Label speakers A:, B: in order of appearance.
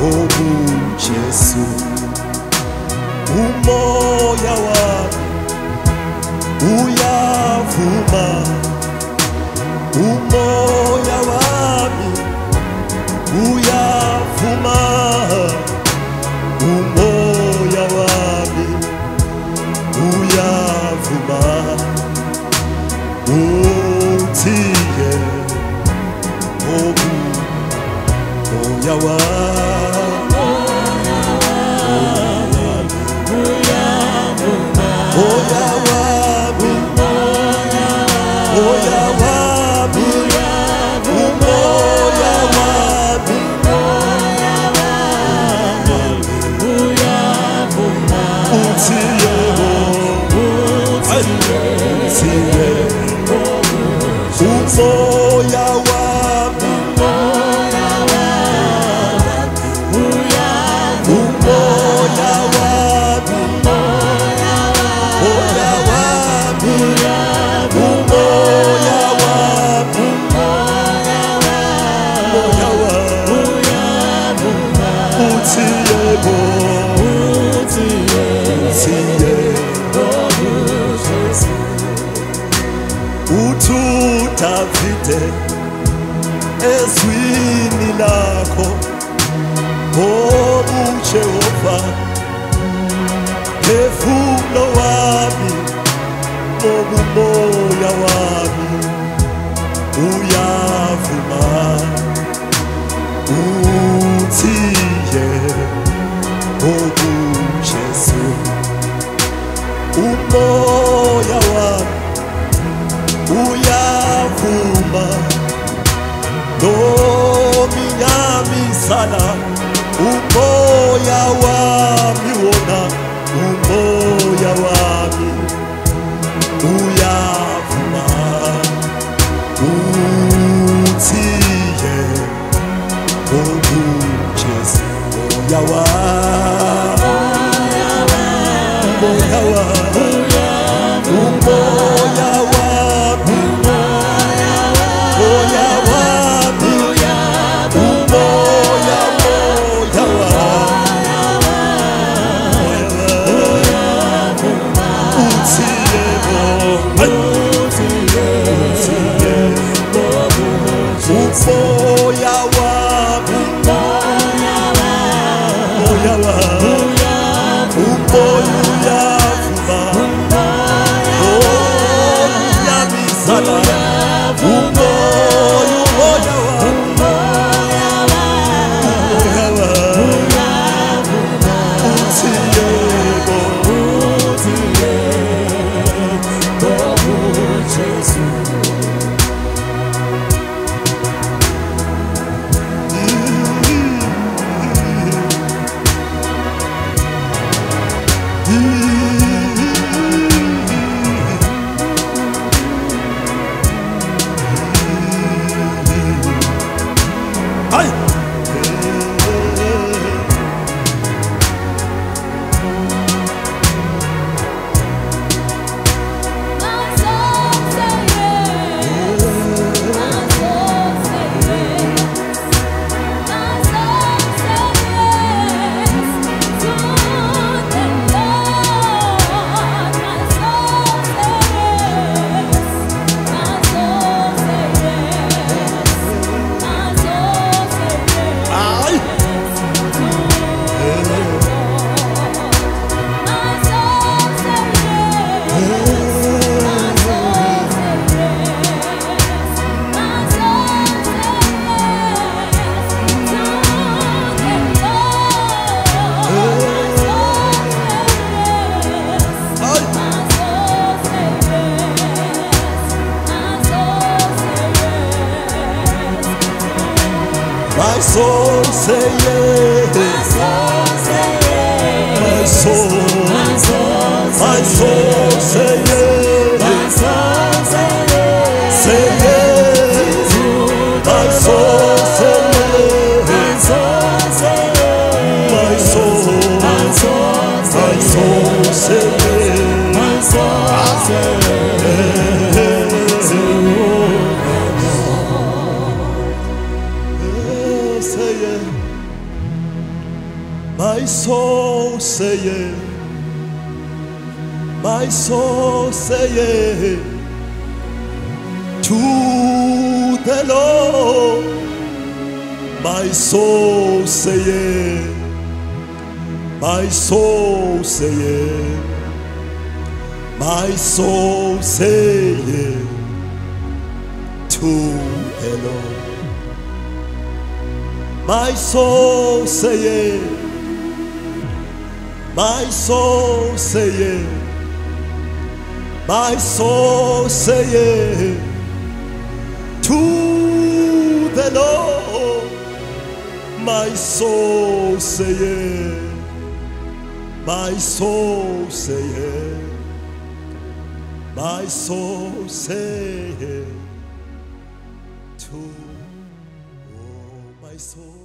A: obu Jesu umoya wami uyavuma umoya wami uyavuma umoya wami uyavuma utiye obu moya wami moya wami moya wami umoya wami utiye utiye umoya wami Davide ezwini lakho obu Jehova phefumlo wami obu moya wami uyavuma utiye obu Jesu umoya wami uyavuma nominyamisana umoya wami wona umoya wami uyavuma utiye obu Jesu moya wami moya wami umoya wami moya wami umoya moya wami utiye umoya wami moya wami umoya My soul say yes. My soul say yes. Say yes. My soul say yes. My soul say yes. My soul say yes. My soul say yes to the Lord. My soul say yes. My soul say yes. My soul say yes to the Lord. My soul say yes. My soul say yes. My soul say yes to the Lord. My soul say yes. My soul say yes. My soul say yes to my soul.